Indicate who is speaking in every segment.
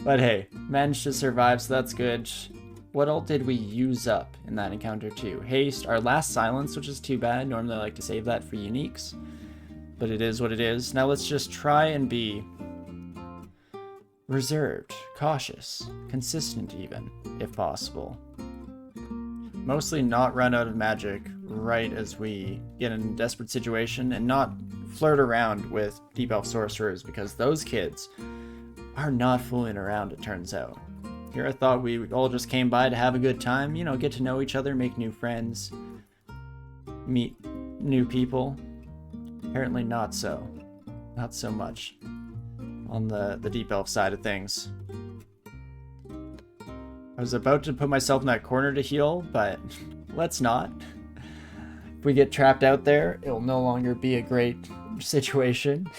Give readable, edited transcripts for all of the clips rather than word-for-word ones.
Speaker 1: But hey, managed to survive, so that's good. What all did we use up in that encounter too? Haste, our last silence, which is too bad. Normally I like to save that for uniques. But it is what it is. Now let's just try and be reserved, cautious, consistent even, if possible. Mostly not run out of magic right as we get in a desperate situation, and not flirt around with Deep Elf Sorcerers, because those kids are not fooling around, it turns out. Here I thought we all just came by to have a good time, you know, get to know each other, make new friends, meet new people. Apparently not so. Not so much on the Deep Elf side of things. I was about to put myself in that corner to heal, but let's not. If we get trapped out there, it'll no longer be a great situation.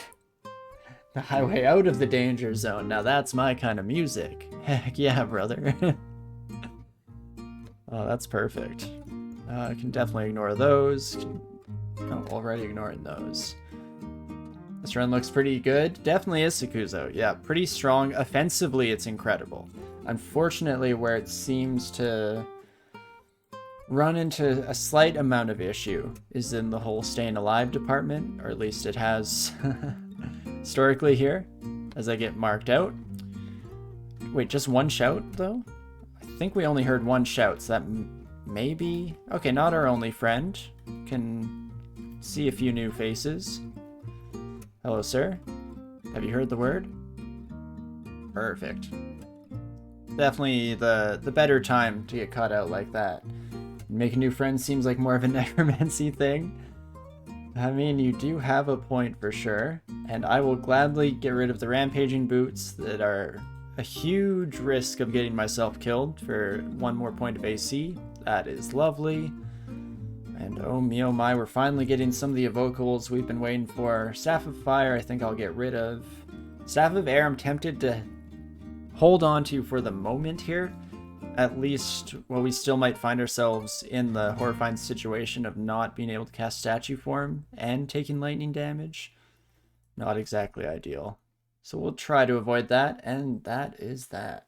Speaker 1: The highway out of the danger zone. Now that's my kind of music. Heck yeah, brother. Oh, that's perfect. I can definitely ignore those. Oh, already ignoring those. This run looks pretty good. Definitely is Sakuzo. Yeah, pretty strong. Offensively, it's incredible. Unfortunately, where it seems to run into a slight amount of issue is in the whole staying alive department, or at least it has historically here, as I get marked out. Wait, just one shout, though? I think we only heard one shout, so that maybe... Okay, not our only friend. Can see a few new faces. Hello, sir. Have you heard the word? Perfect. Definitely the better time to get caught out like that. Making new friends seems like more of a necromancy thing. I mean, you do have a point for sure, and I will gladly get rid of the rampaging boots that are a huge risk of getting myself killed for one more point of AC. That is lovely. And oh me oh my, we're finally getting some of the evocables we've been waiting for. Staff of Fire, I think I'll get rid of. Staff of Air, I'm tempted to hold on to for the moment here. At least, well, we still might find ourselves in the horrifying situation of not being able to cast statue form and taking lightning damage. Not exactly ideal. So we'll try to avoid that, and that is that.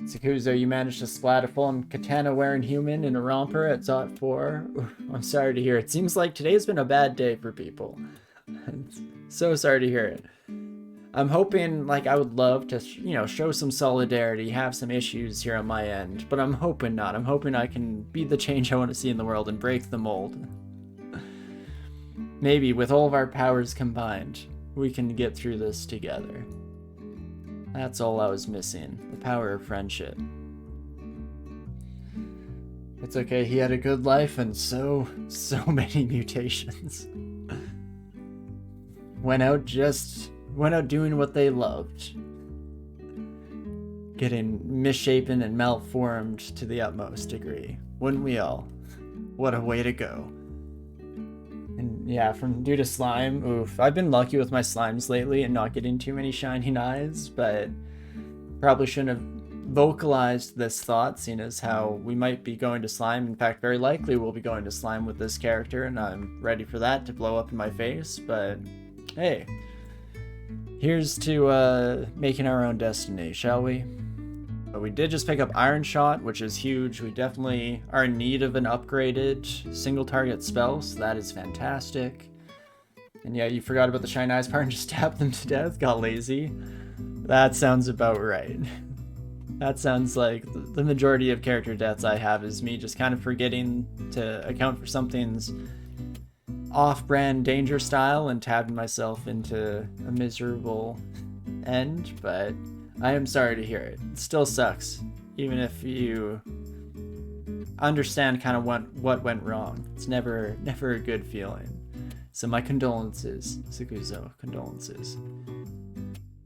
Speaker 1: Sakuzo, you managed to splat a full katana-wearing human in a romper at Zot 4. I'm sorry to hear it. Seems like today's been a bad day for people. So sorry to hear it. I'm hoping, like, I would love to, you know, show some solidarity, have some issues here on my end, but I'm hoping not. I'm hoping I can be the change I want to see in the world and break the mold. Maybe, with all of our powers combined, we can get through this together. That's all I was missing, the power of friendship. It's okay, he had a good life and so many mutations. Went out doing what they loved. Getting misshapen and malformed to the utmost degree. Wouldn't we all? What a way to go. And yeah, from due to slime, oof. I've been lucky with my slimes lately and not getting too many shining eyes, but probably shouldn't have vocalized this thought, seeing as how we might be going to slime. In fact, very likely we'll be going to slime with this character, and I'm ready for that to blow up in my face, but hey. Here's to making our own destiny, shall we? But we did just pick up Iron Shot, which is huge. We definitely are in need of an upgraded single target spell, so that is fantastic. And yeah, you forgot about the Shine Eyes part and just stabbed them to death, got lazy. That sounds about right. That sounds like the majority of character deaths I have is me just kind of forgetting to account for something's off-brand danger style and tabbing myself into a miserable end, but I am sorry to hear it. It still sucks, even if you understand kind of what went wrong. It's never a good feeling. So my condolences, Sakuzo, condolences.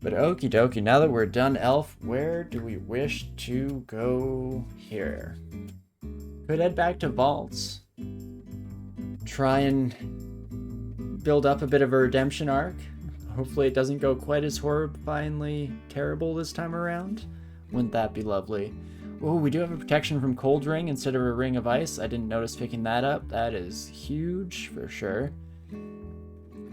Speaker 1: But okie dokie, now that we're done Elf, where do we wish to go here? Could head back to Vaults. Try and build up a bit of a redemption arc. Hopefully it doesn't go quite as horrifyingly terrible this time around. Wouldn't that be lovely? Oh, we do have a protection from Cold Ring instead of a Ring of Ice. I didn't notice picking that up. That is huge for sure.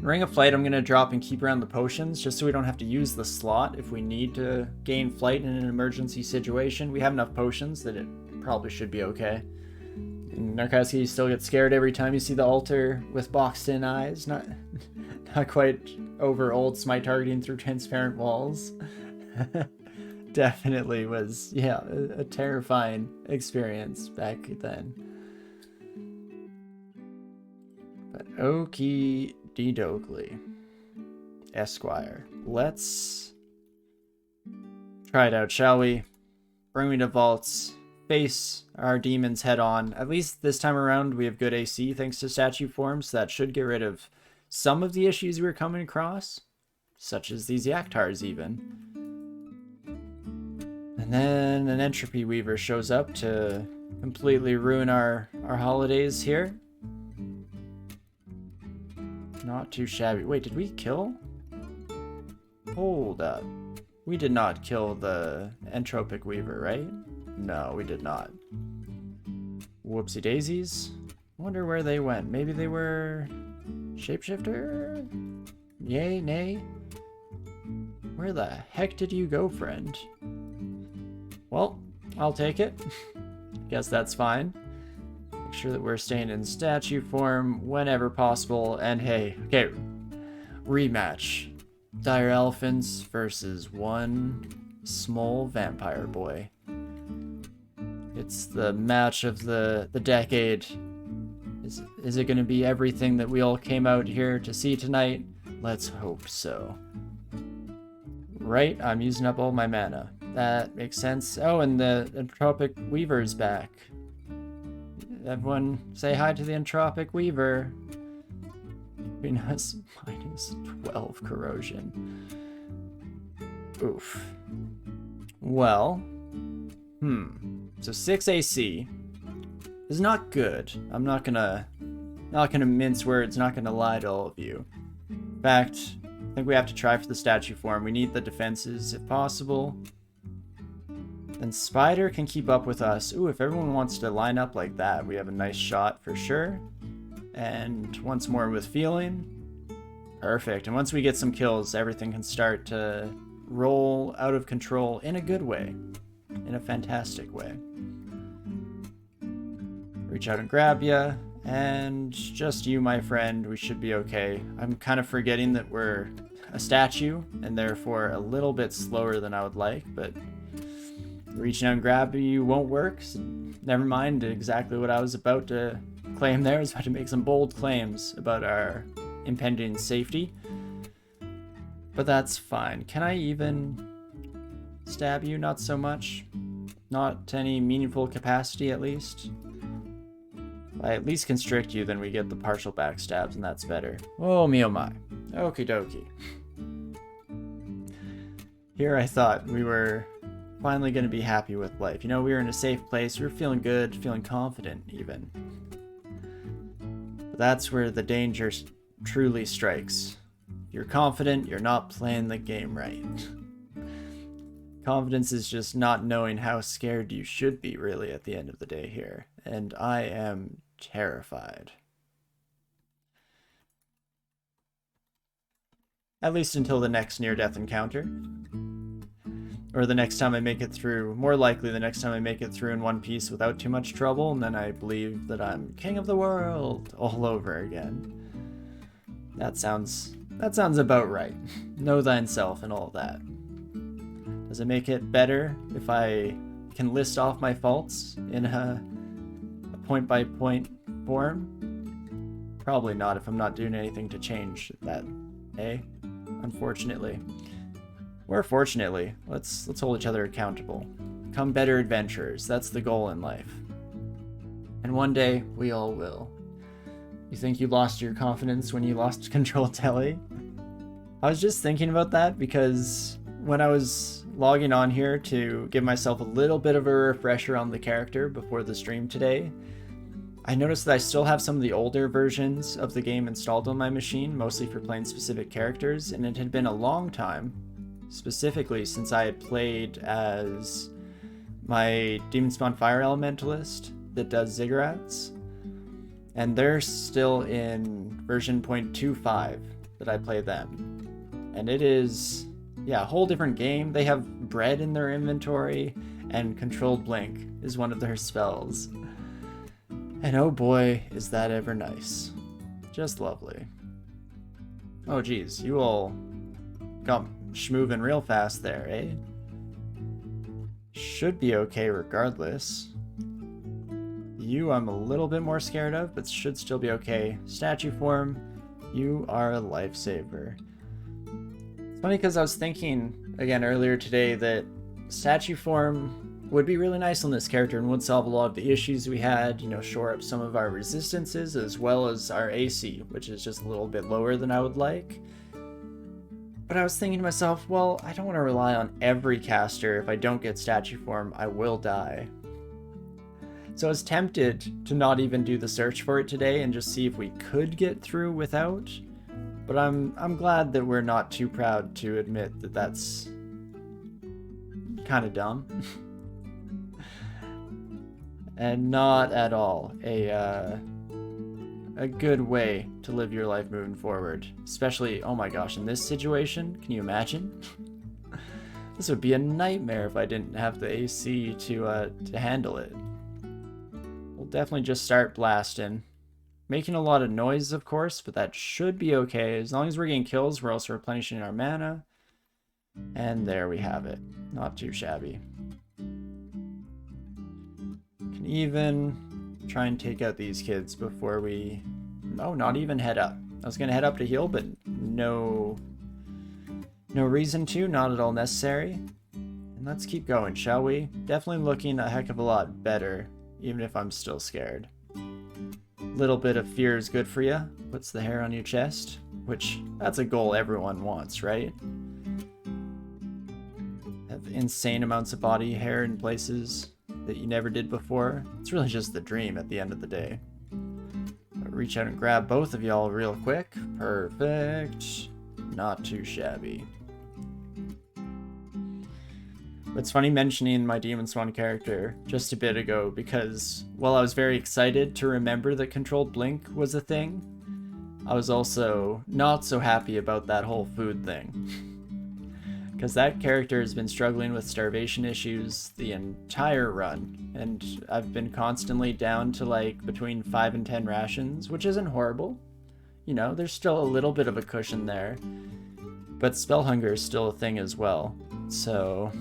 Speaker 1: Ring of Flight I'm going to drop and keep around the potions, just so we don't have to use the slot if we need to gain flight in an emergency situation. We have enough potions that it probably should be okay. And Narkowski still gets scared every time you see the altar with boxed-in eyes. Not quite over old smite targeting through transparent walls. Definitely was, yeah, a terrifying experience back then. But okie dokley, Esquire. Let's try it out, shall we? Bring me to vaults. Face our demons head on. At least this time around we have good AC thanks to statue forms, so that should get rid of some of the issues we were coming across, such as these Yaktars even. And then an Entropy Weaver shows up to completely ruin our holidays here. Not too shabby. Wait, did we kill? Hold up. We did not kill the Entropic Weaver, right? No, we did not. Whoopsie daisies. Wonder where they went. Maybe they were shapeshifter? Yay, nay? Where the heck did you go, friend? Well, I'll take it. Guess that's fine. Make sure that we're staying in statue form whenever possible. And hey, okay, rematch. Dire Elephants versus one small vampire boy. It's the match of the decade. Is it going to be everything that we all came out here to see tonight? Let's hope so. Right, I'm using up all my mana. That makes sense. Oh, and the Entropic Weaver's back. Everyone say hi to the Entropic Weaver. Minus 12 corrosion. Oof. Well, so 6 AC is not good. I'm not gonna mince words, not gonna lie to all of you. In fact, I think we have to try for the statue form. We need the defenses if possible. Then Spider can keep up with us. Ooh, if everyone wants to line up like that, we have a nice shot for sure. And once more with feeling. Perfect. And once we get some kills, everything can start to roll out of control in a good way. In a fantastic way. Reach out and grab ya. And just you, my friend, we should be okay. I'm kind of forgetting that we're a statue, and therefore a little bit slower than I would like, but reaching out and grab you won't work. So never mind exactly what I was about to claim there. I was about to make some bold claims about our impending safety. But that's fine. Can I even stab you? Not so much. Not to any meaningful capacity, at least. If I at least constrict you, then we get the partial backstabs, and that's better. Oh me oh my. Okie dokie. Here I thought we were finally going to be happy with life. You know, we were in a safe place. We were feeling good, feeling confident even. But that's where the danger truly strikes. You're confident, you're not playing the game right. Confidence is just not knowing how scared you should be, really, at the end of the day here. And I am terrified. At least until the next near-death encounter. Or the next time I make it through, more likely the next time I make it through in one piece without too much trouble, and then I believe that I'm king of the world all over again. That sounds about right. Know thyself and all that. Does it make it better if I can list off my faults in a point-by-point form? Probably not if I'm not doing anything to change that, eh? Unfortunately. Or fortunately, let's hold each other accountable. Become better adventurers. That's the goal in life. And one day, we all will. You think you lost your confidence when you lost control Telly? I was just thinking about that because when I was logging on here to give myself a little bit of a refresher on the character before the stream today, I noticed that I still have some of the older versions of the game installed on my machine, mostly for playing specific characters, and it had been a long time, specifically since I had played as my Demon Spawn Fire Elementalist that does ziggurats, and they're still in version .25 that I play them. And it is, yeah, a whole different game. They have bread in their inventory, and controlled blink is one of their spells. And oh boy, is that ever nice. Just lovely. Oh geez, you all got schmoovin' real fast there, eh? Should be okay regardless. You I'm a little bit more scared of, but should still be okay. Statue form, you are a lifesaver. It's funny because I was thinking, again, earlier today that statue form would be really nice on this character and would solve a lot of the issues we had, you know, shore up some of our resistances as well as our AC, which is just a little bit lower than I would like. But I was thinking to myself, well, I don't want to rely on every caster. If I don't get statue form, I will die. So I was tempted to not even do the search for it today and just see if we could get through without. But I'm glad that we're not too proud to admit that that's kind of dumb. And not at all a good way to live your life moving forward. Especially, oh my gosh, in this situation, can you imagine? This would be a nightmare if I didn't have the AC to handle it. We'll definitely just start blasting. Making a lot of noise, of course, but that should be okay. As long as we're getting kills, we're also replenishing our mana. And there we have it. Not too shabby. Can even try and take out these kids before we... Oh, not even head up. I was going to head up to heal, but no reason to. Not at all necessary. And let's keep going, shall we? Definitely looking a heck of a lot better, even if I'm still scared. Little bit of fear is good for you. Puts the hair on your chest, which that's a goal everyone wants, right? Have insane amounts of body hair in places that you never did before. It's really just the dream at the end of the day. I'll reach out and grab both of y'all real quick. Perfect. Not too shabby. It's funny mentioning my Demon Swan character just a bit ago because while I was very excited to remember that controlled blink was a thing, I was also not so happy about that whole food thing. Because that character has been struggling with starvation issues the entire run, and I've been constantly down to like between 5 and 10 rations, which isn't horrible. You know, there's still a little bit of a cushion there, but spell hunger is still a thing as well. So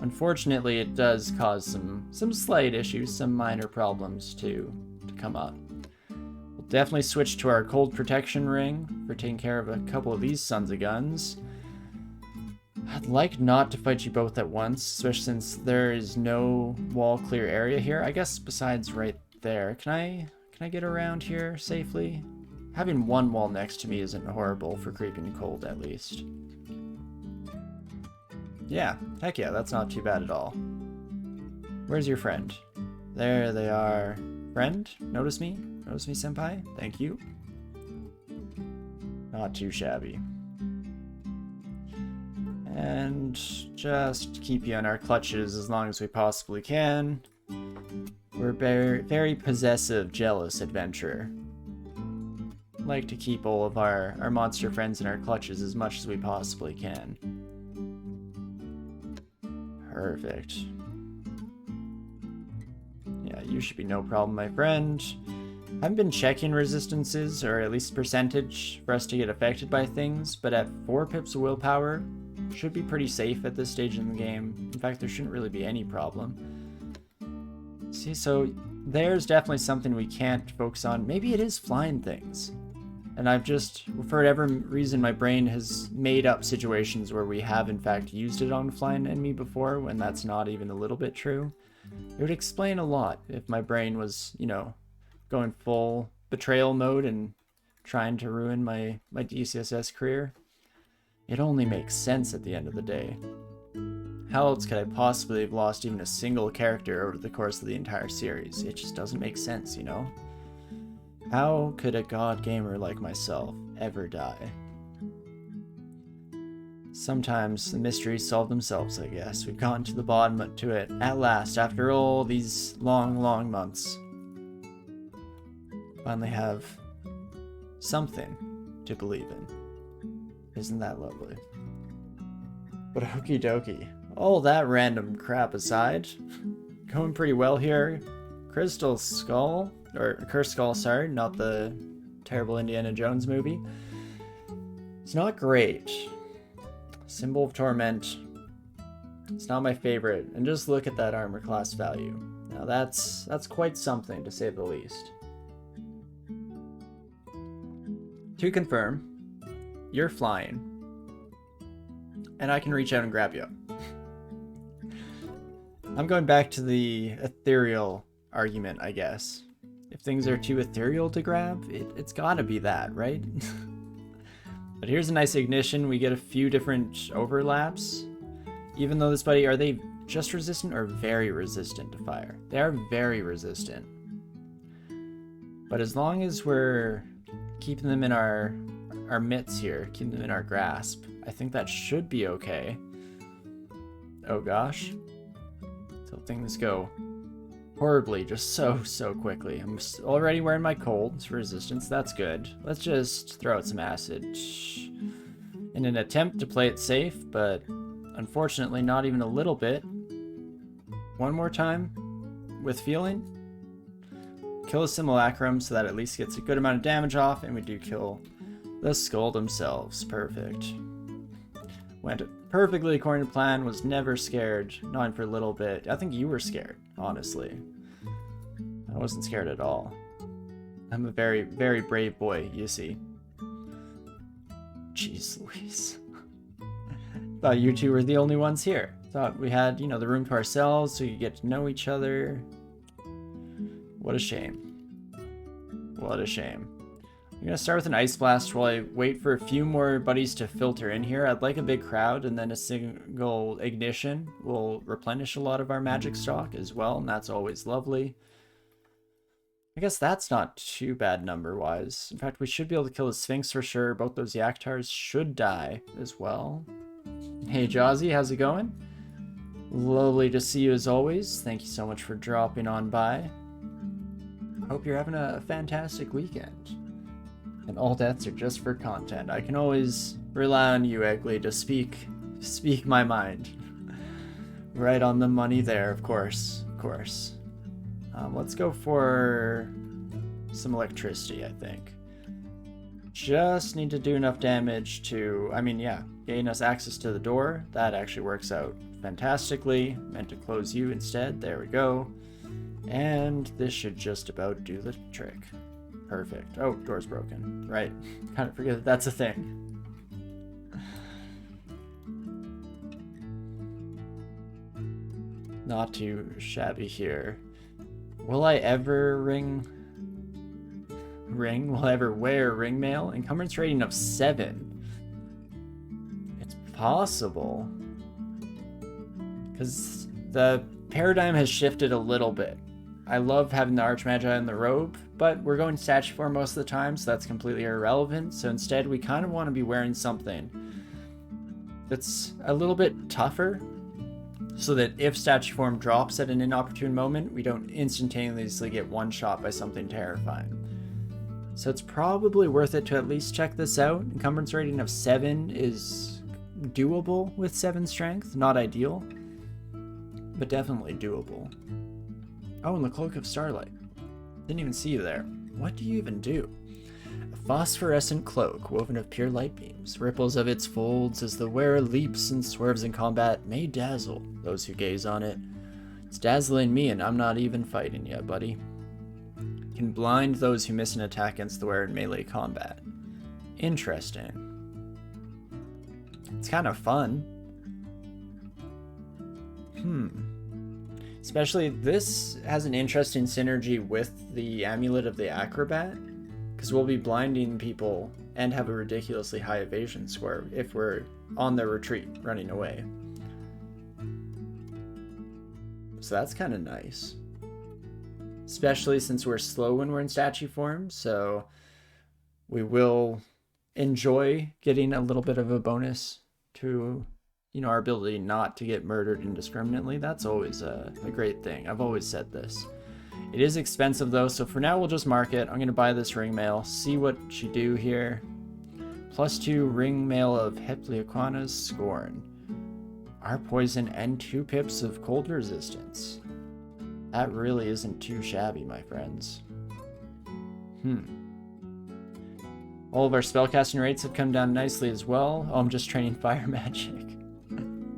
Speaker 1: unfortunately, it does cause some slight issues, some minor problems to come up. We'll definitely switch to our cold protection ring for taking care of a couple of these sons of guns. I'd like not to fight you both at once, especially since there is no wall clear area here. I guess besides right there. Can I get around here safely? Having one wall next to me isn't horrible for creeping cold, at least. Yeah, heck yeah, that's not too bad at all. Where's your friend? There they are. Friend? Notice me? Notice me, senpai? Thank you. Not too shabby. And just keep you in our clutches as long as we possibly can. We're very, very possessive, jealous adventurer. Like to keep all of our monster friends in our clutches as much as we possibly can. Perfect. Yeah, you should be no problem, my friend. I haven't been checking resistances, or at least percentage, for us to get affected by things, but at 4 pips of willpower, should be pretty safe at this stage in the game. In fact, there shouldn't really be any problem. See, so there's definitely something we can't focus on. Maybe it is flying things. And I've just, for whatever reason, my brain has made up situations where we have in fact used it on a flying enemy before, when that's not even a little bit true. It would explain a lot if my brain was, you know, going full betrayal mode and trying to ruin my DCSS career. It only makes sense at the end of the day. How else could I possibly have lost even a single character over the course of the entire series? It just doesn't make sense, you know? How could a god gamer like myself ever die? Sometimes the mysteries solve themselves, I guess. We've gotten to the bottom to it at last, after all these long, long months. Finally have something to believe in. Isn't that lovely? But okie dokie. All that random crap aside, going pretty well here. Crystal Skull, or Cursed Skull, sorry, not the terrible Indiana Jones movie. It's not great. Symbol of Torment. It's not my favorite. And just look at that armor class value. Now that's quite something, to say the least. To confirm, you're flying. And I can reach out and grab you. I'm going back to the ethereal argument, I guess. If things are too ethereal to grab, it's gotta be that, right? But here's a nice ignition. We get a few different overlaps. Even though this buddy, are they just resistant or very resistant to fire? They are very resistant. But as long as we're keeping them in our mitts here, keeping them in our grasp, I think that should be okay. Oh gosh. So things go horribly, just so quickly. I'm already wearing my cold resistance. That's good. Let's just throw out some acid in an attempt to play it safe, but unfortunately not even a little bit. One more time with feeling. Kill a simulacrum so that at least gets a good amount of damage off, and we do kill the skull themselves. Perfect. Went perfectly according to plan, was never scared, not even for a little bit. I think you were scared, honestly. I wasn't scared at all. I'm a very, very brave boy, you see. Jeez Louise. Thought you two were the only ones here. Thought we had, you know, the room to ourselves so you could get to know each other. What a shame. What a shame. I'm going to start with an Ice Blast while I wait for a few more buddies to filter in here. I'd like a big crowd, and then a single ignition will replenish a lot of our magic stock as well, and that's always lovely. I guess that's not too bad number-wise. In fact, we should be able to kill the Sphinx for sure. Both those Yaktars should die as well. Hey Jazzy, how's it going? Lovely to see you as always. Thank you so much for dropping on by. Hope you're having a fantastic weekend. And all deaths are just for content. I can always rely on you, Eggly, to speak my mind. Right on the money there, of course. Of course. Let's go for some electricity, I think. Just need to do enough damage to, I mean, yeah, gain us access to the door. That actually works out fantastically. Meant to close you instead. There we go. And this should just about do the trick. Perfect. Oh, door's broken. Right. Kind of forget that that's a thing. Not too shabby here. Will I ever Will I ever wear ring mail? Encumbrance rating of 7. It's possible. Because the paradigm has shifted a little bit. I love having the Archmagi in the robe, but we're going statue form most of the time, so that's completely irrelevant. So instead, we kind of want to be wearing something that's a little bit tougher, so that if statue form drops at an inopportune moment, we don't instantaneously get one shot by something terrifying. So it's probably worth it to at least check this out. Encumbrance rating of 7 is doable with 7 strength. Not ideal, but definitely doable. Oh, and the Cloak of Starlight. Didn't even see you there. What do you even do? A phosphorescent cloak woven of pure light beams. Ripples of its folds as the wearer leaps and swerves in combat may dazzle those who gaze on it. It's dazzling me, and I'm not even fighting yet, buddy. Can blind those who miss an attack against the wearer in melee combat. Interesting. It's kind of fun. Especially, this has an interesting synergy with the Amulet of the Acrobat, because we'll be blinding people and have a ridiculously high evasion score if we're on their retreat, running away. So that's kind of nice. Especially since we're slow when we're in statue form, so we will enjoy getting a little bit of a bonus to, you know, our ability not to get murdered indiscriminately. That's always a great thing. I've always said this. It is expensive though, so for now we'll just mark it. I'm going to buy this ring mail, see what you do here. +2 ring mail of Hepleoquana's Scorn. Our poison and 2 pips of cold resistance. That really isn't too shabby, my friends. All of our spellcasting rates have come down nicely as well. Oh, I'm just training fire magic.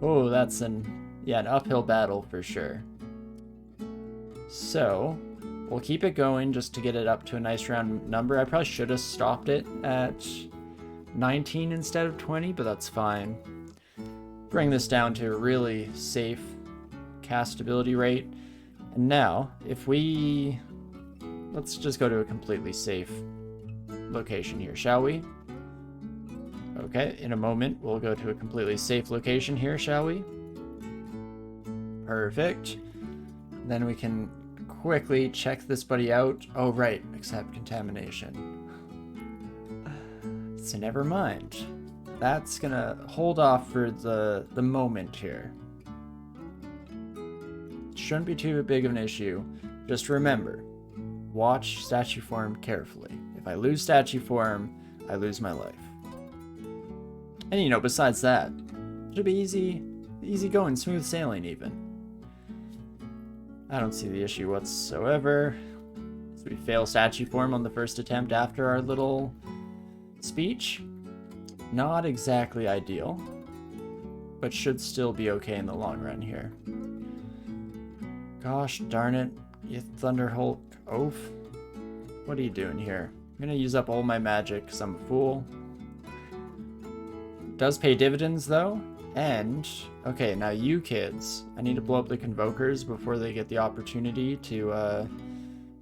Speaker 1: Oh, that's an uphill battle for sure. So, we'll keep it going just to get it up to a nice round number. I probably should have stopped it at 19 instead of 20, but that's fine. Bring this down to a really safe castability rate. And now, if we... let's just go to a completely safe location here, shall we? Okay, in a moment, we'll go to a completely safe location here, shall we? Perfect. Then we can quickly check this buddy out. Oh, right, accept contamination. So never mind. That's gonna hold off for the moment here. Shouldn't be too big of an issue. Just remember, watch statue form carefully. If I lose statue form, I lose my life. And you know, besides that, it should be easy going, smooth sailing even. I don't see the issue whatsoever. So we fail statue form on the first attempt after our little speech. Not exactly ideal, but should still be okay in the long run here. Gosh darn it, you Thunderhulk oaf. What are you doing here? I'm gonna use up all my magic because I'm a fool. Does pay dividends though, and okay, now you kids, I need to blow up the Convokers before they get the opportunity to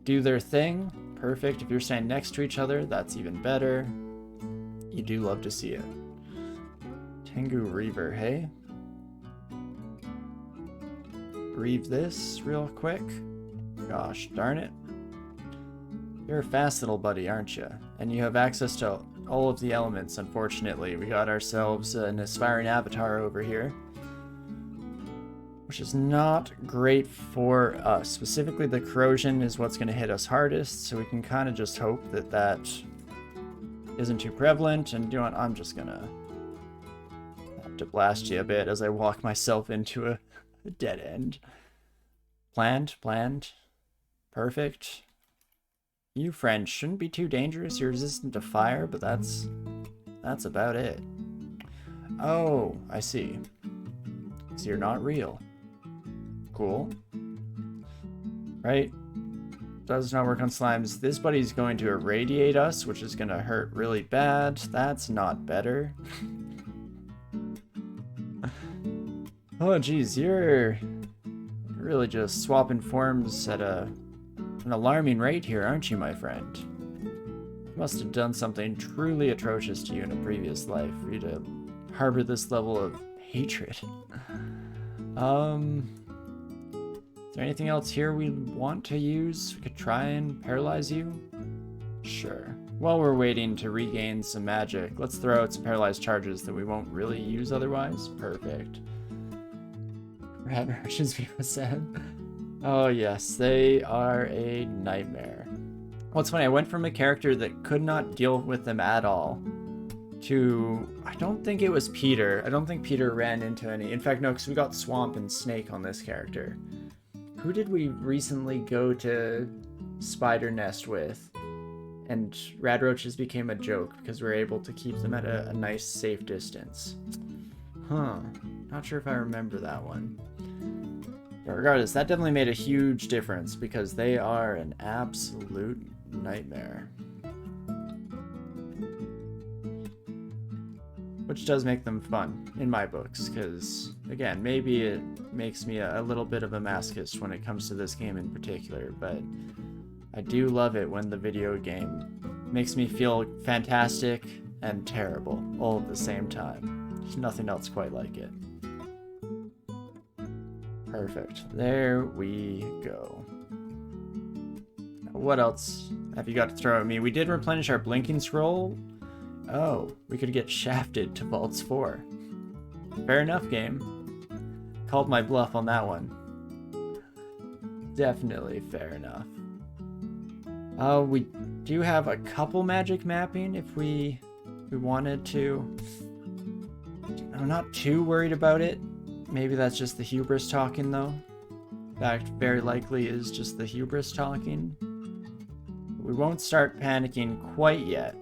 Speaker 1: do their thing. Perfect. If you're standing next to each other, that's even better. You do love to see it. Tengu Reaver, hey? Reave this real quick. Gosh darn it. You're a fast little buddy, aren't you? And you have access to all of the elements, unfortunately. We got ourselves an aspiring avatar over here, which is not great for us. Specifically, the corrosion is what's going to hit us hardest, so we can kind of just hope that that isn't too prevalent. And you know what? I'm just going to have to blast you a bit as I walk myself into a dead end. Planned. Perfect. You friends shouldn't be too dangerous. You're resistant to fire, but that's about it. Oh, I see. So you're not real. Cool. Right? Does not work on slimes. This buddy's going to irradiate us, which is going to hurt really bad. That's not better. Oh, geez, you're really just swapping forms at an alarming rate here, aren't you, my friend? You must have done something truly atrocious to you in a previous life for you to harbor this level of hatred. Is there anything else here we want to use? We could try and paralyze you? Sure. While we're waiting to regain some magic, let's throw out some paralyzed charges that we won't really use otherwise. Perfect. Rat roaches, people said. Oh yes, they are a nightmare. Well, it's funny, I went from a character that could not deal with them at all to, I don't think it was Peter. I don't think Peter ran into any. In fact, no, because we got Swamp and Snake on this character. Who did we recently go to Spider Nest with? And rad roaches became a joke because we were able to keep them at a nice, safe distance. Huh. Not sure if I remember that one. But regardless, that definitely made a huge difference because they are an absolute nightmare. Which does make them fun in my books because, again, maybe it makes me a little bit of a masochist when it comes to this game in particular, but I do love it when the video game makes me feel fantastic and terrible all at the same time. There's nothing else quite like it. Perfect. There we go. Now, what else have you got to throw at me? We did replenish our blinking scroll. Oh, we could get shafted to Vaults 4. Fair enough, game. Called my bluff on that one. Definitely fair enough. We do have a couple magic mapping if we we wanted to. I'm not too worried about it. Maybe that's just the hubris talking, though. In fact, very likely is just the hubris talking. We won't start panicking quite yet.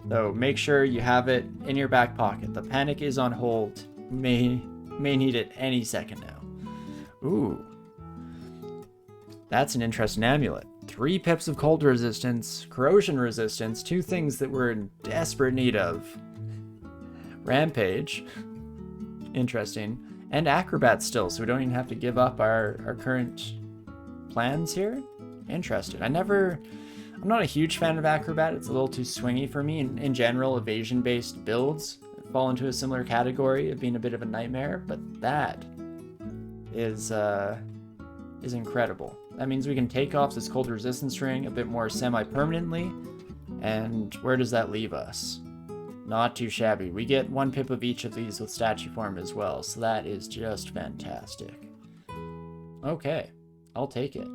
Speaker 1: So make sure you have it in your back pocket. The panic is on hold. May need it any second now. Ooh. That's an interesting amulet. 3 pips of cold resistance, corrosion resistance, 2 things that we're in desperate need of. Rampage. Interesting. And acrobat still, so we don't even have to give up our current plans here. Interesting. I'm not a huge fan of acrobat. It's a little too swingy for me. In general, evasion-based builds fall into a similar category of being a bit of a nightmare, but that is incredible. That means we can take off this cold resistance ring a bit more semi-permanently, and where does that leave us? Not too shabby. We get 1 pip of each of these with statue form as well, so that is just fantastic. Okay, I'll take it.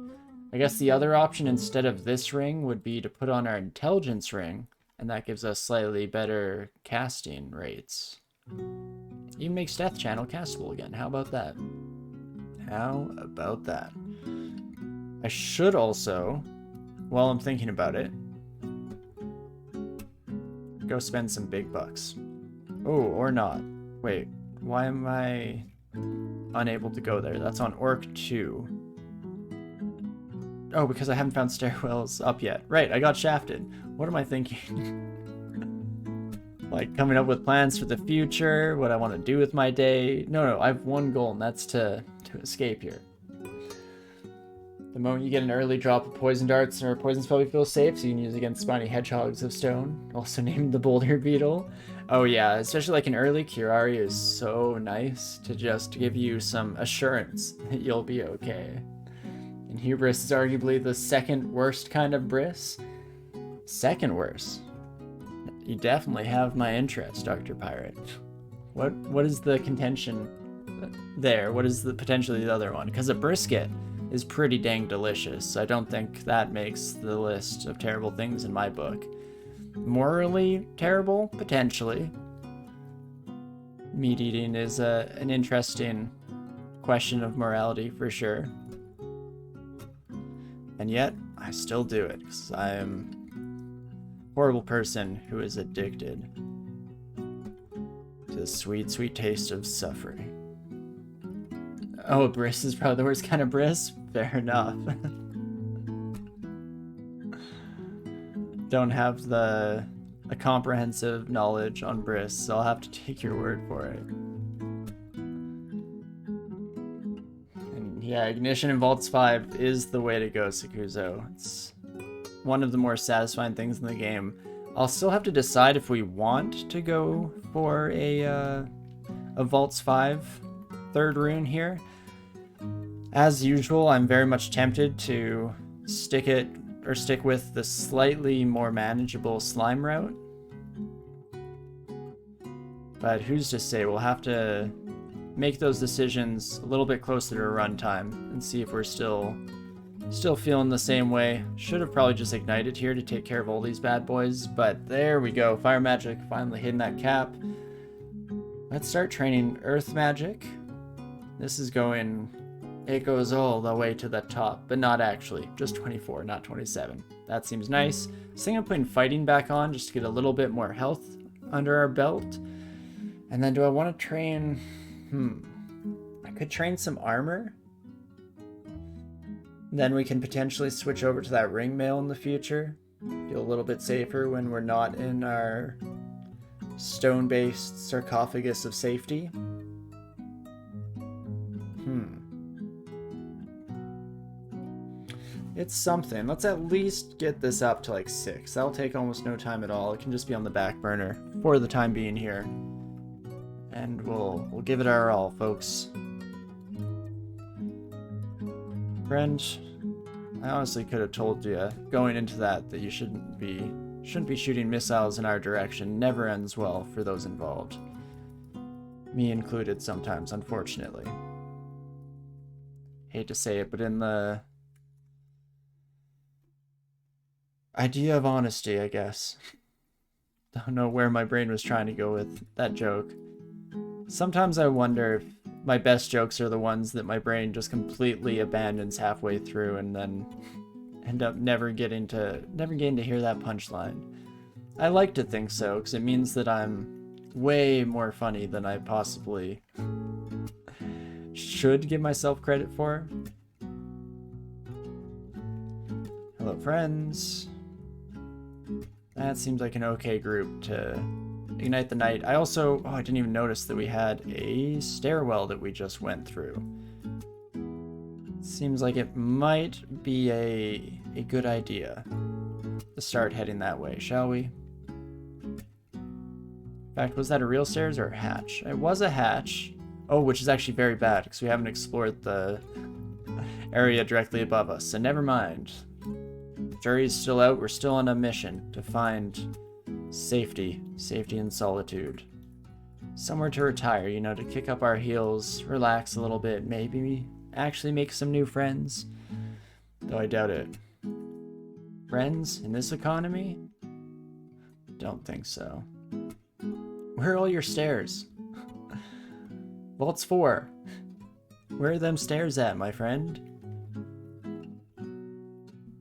Speaker 1: I guess the other option instead of this ring would be to put on our intelligence ring, and that gives us slightly better casting rates. Even makes Death Channel castable again. How about that? How about that? I should also, while I'm thinking about it, go spend some big bucks. Oh, or not. Wait, why am I unable to go there? That's on Orc 2. Oh, because I haven't found stairwells up yet. Right, I got shafted. What am I thinking? Like, coming up with plans for the future, what I want to do with my day. No, I have one goal, and that's to escape here. The moment you get an early drop of poison darts or poison spell, you feel safe, so you can use against spiny hedgehogs of stone, also named the boulder beetle. Oh yeah, especially like an early Curari is so nice to just give you some assurance that you'll be okay. And hubris is arguably the second worst kind of bris. Second worst. You definitely have my interest, Dr. Pirate. What is the contention there? What is the potentially the other one? Because a brisket is pretty dang delicious. I don't think that makes the list of terrible things in my book. Morally terrible? Potentially. Meat eating is an interesting question of morality for sure. And yet, I still do it, because I am a horrible person who is addicted to the sweet, sweet taste of suffering. Oh, a bris is probably the worst kind of bris? Fair enough. Don't have a comprehensive knowledge on bris, so I'll have to take your word for it. And yeah, Ignition in Vaults 5 is the way to go, Sakuzo. It's one of the more satisfying things in the game. I'll still have to decide if we want to go for a Vaults 5 third rune here. As usual, I'm very much tempted to stick with the slightly more manageable slime route. But who's to say? We'll have to make those decisions a little bit closer to runtime and see if we're still feeling the same way. Should have probably just ignited here to take care of all these bad boys, but there we go. Fire magic finally hitting that cap. Let's start training earth magic. This is going... It goes all the way to the top, but not actually. Just 24, not 27. That seems nice. I think I'm putting fighting back on just to get a little bit more health under our belt. And then do I want to train... I could train some armor. Then we can potentially switch over to that ring mail in the future. Feel a little bit safer when we're not in our stone-based sarcophagus of safety. It's something. Let's at least get this up to like 6. That'll take almost no time at all. It can just be on the back burner for the time being here. And we'll give it our all, folks. Friend, I honestly could have told you going into that you shouldn't be shooting missiles in our direction. Never ends well for those involved. Me included sometimes, unfortunately. Hate to say it, but in the idea of honesty, I guess. Don't know where my brain was trying to go with that joke. Sometimes I wonder if my best jokes are the ones that my brain just completely abandons halfway through and then end up never getting to hear that punchline. I like to think so, because it means that I'm way more funny than I possibly should give myself credit for. Hello, friends. That seems like an okay group to ignite the night. I also, I didn't even notice that we had a stairwell that we just went through. Seems like it might be a good idea to start heading that way, shall we? In fact, was that a real stairs or a hatch? It was a hatch. Oh, which is actually very bad because we haven't explored the area directly above us. So never mind. Jury's still out. We're still on a mission to find safety and solitude. Somewhere to retire, you know, to kick up our heels, relax a little bit, maybe actually make some new friends. Though I doubt it. Friends in this economy? Don't think so. Where are all your stairs? Vault's 4. Where are them stairs at, my friend?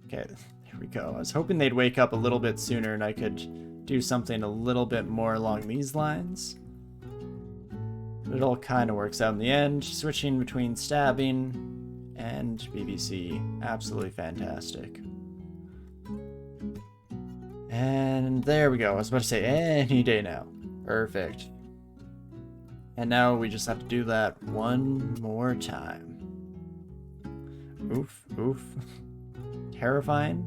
Speaker 1: Okay, here we go. I was hoping they'd wake up a little bit sooner and I could do something a little bit more along these lines. But it all kind of works out in the end. Switching between stabbing and BBC. Absolutely fantastic. And there we go. I was about to say any day now. Perfect. And now we just have to do that one more time. Oof, oof. Terrifying.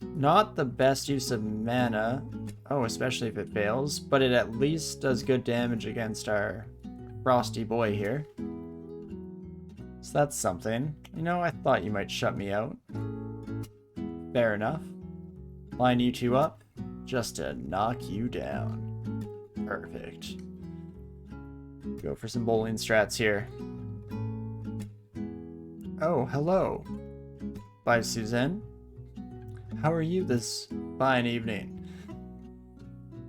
Speaker 1: Not the best use of mana. Oh, especially if it fails. But it at least does good damage against our frosty boy here. So that's something. You know, I thought you might shut me out. Fair enough. Line you two up just to knock you down. Perfect. Go for some bowling strats here. Oh, hello. Bye, Suzanne. How are you this fine evening?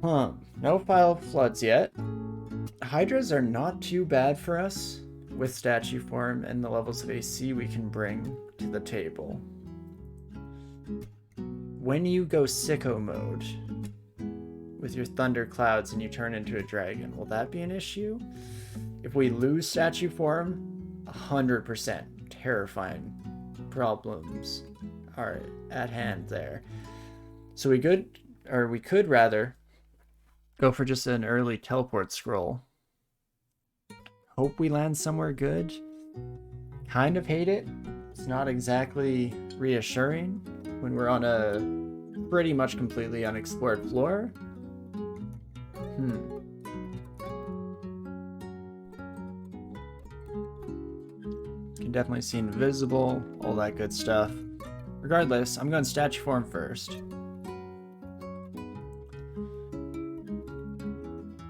Speaker 1: No file floods yet. Hydras are not too bad for us with statue form and the levels of AC we can bring to the table. When you go sicko mode with your thunder clouds and you turn into a dragon, will that be an issue? If we lose statue form, 100% terrifying problems are at hand there. So we could rather go for just an early teleport scroll. Hope we land somewhere good. Kind of hate it. It's not exactly reassuring when we're on a pretty much completely unexplored floor. Can definitely see invisible, all that good stuff. Regardless, I'm going statue form first.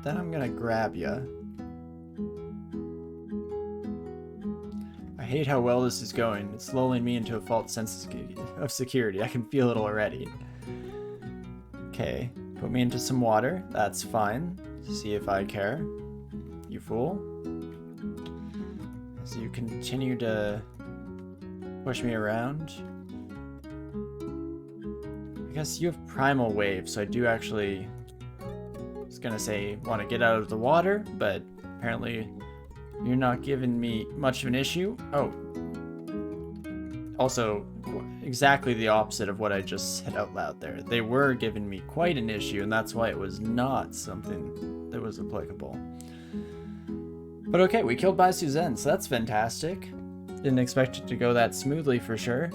Speaker 1: Then I'm gonna grab ya. I hate how well this is going. It's lulling me into a false sense of security. I can feel it already. Okay, put me into some water. That's fine. See if I care. You fool. As you continue to push me around. I guess you have primal wave, so I do actually, I was gonna say, want to get out of the water, but apparently you're not giving me much of an issue. Oh. Also, exactly the opposite of what I just said out loud there. They were giving me quite an issue, and that's why it was not something that was applicable. But okay, we killed Bai Suzanne, so that's fantastic. Didn't expect it to go that smoothly for sure.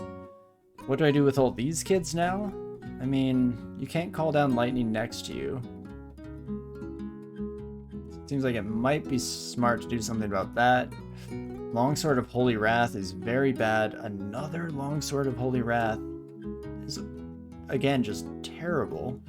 Speaker 1: What do I do with all these kids now? I mean, you can't call down lightning next to you. Seems like it might be smart to do something about that. Longsword of Holy Wrath is very bad. Another Longsword of Holy Wrath is, again, just terrible.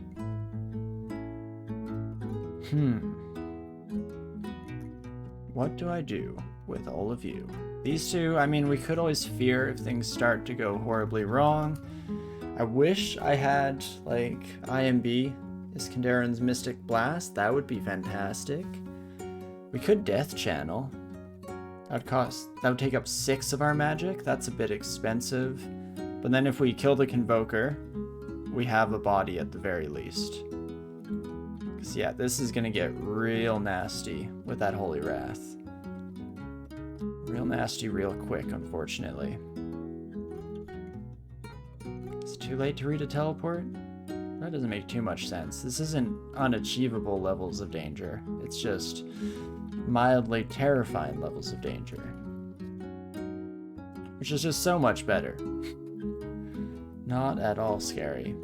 Speaker 1: What do I do with all of you? These two, I mean, we could always fear if things start to go horribly wrong. I wish I had, like, IMB, Iskendarin's Mystic Blast. That would be fantastic. We could Death Channel. That would take up 6 of our magic. That's a bit expensive. But then if we kill the Convoker, we have a body at the very least. Because yeah, this is going to get real nasty with that Holy Wrath. Real nasty real quick, unfortunately. It's too late to read a teleport? That doesn't make too much sense. This isn't unachievable levels of danger. It's just mildly terrifying levels of danger. Which is just so much better. Not at all scary.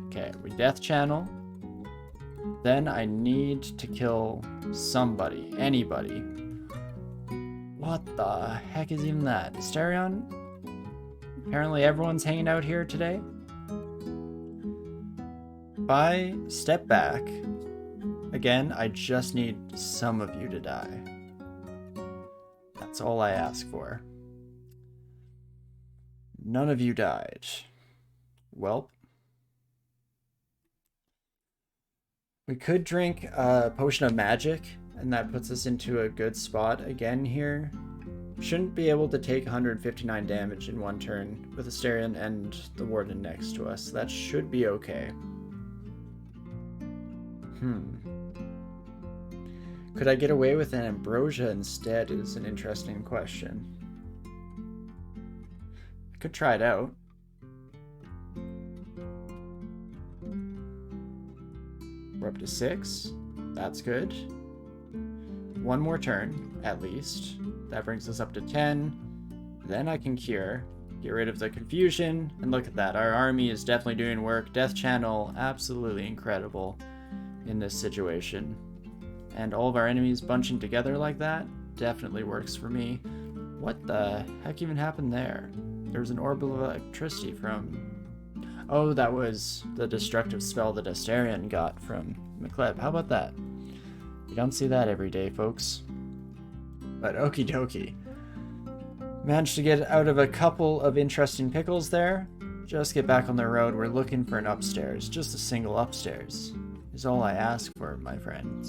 Speaker 1: Okay, we Death Channel. Then I need to kill somebody. Anybody. What the heck is even that? Asterion? Apparently everyone's hanging out here today. If I step back, again, I just need some of you to die. That's all I ask for. None of you died. Welp. We could drink a Potion of Magic, and that puts us into a good spot again here. Shouldn't be able to take 159 damage in one turn with Asterion and the Warden next to us. That should be okay. Could I get away with an Ambrosia instead is an interesting question. I could try it out. We're up to 6. That's good. One more turn, at least. That brings us up to 10. Then I can cure, get rid of the confusion, and look at that. Our army is definitely doing work. Death Channel, absolutely incredible in this situation. And all of our enemies bunching together like that definitely works for me. What the heck even happened there? There was an orb of electricity from... Oh, that was the destructive spell that Asterion got from McLeod. How about that? You don't see that every day, folks. But okie dokie. Managed to get out of a couple of interesting pickles there. Just get back on the road. We're looking for an upstairs. Just a single upstairs is all I ask for, my friends.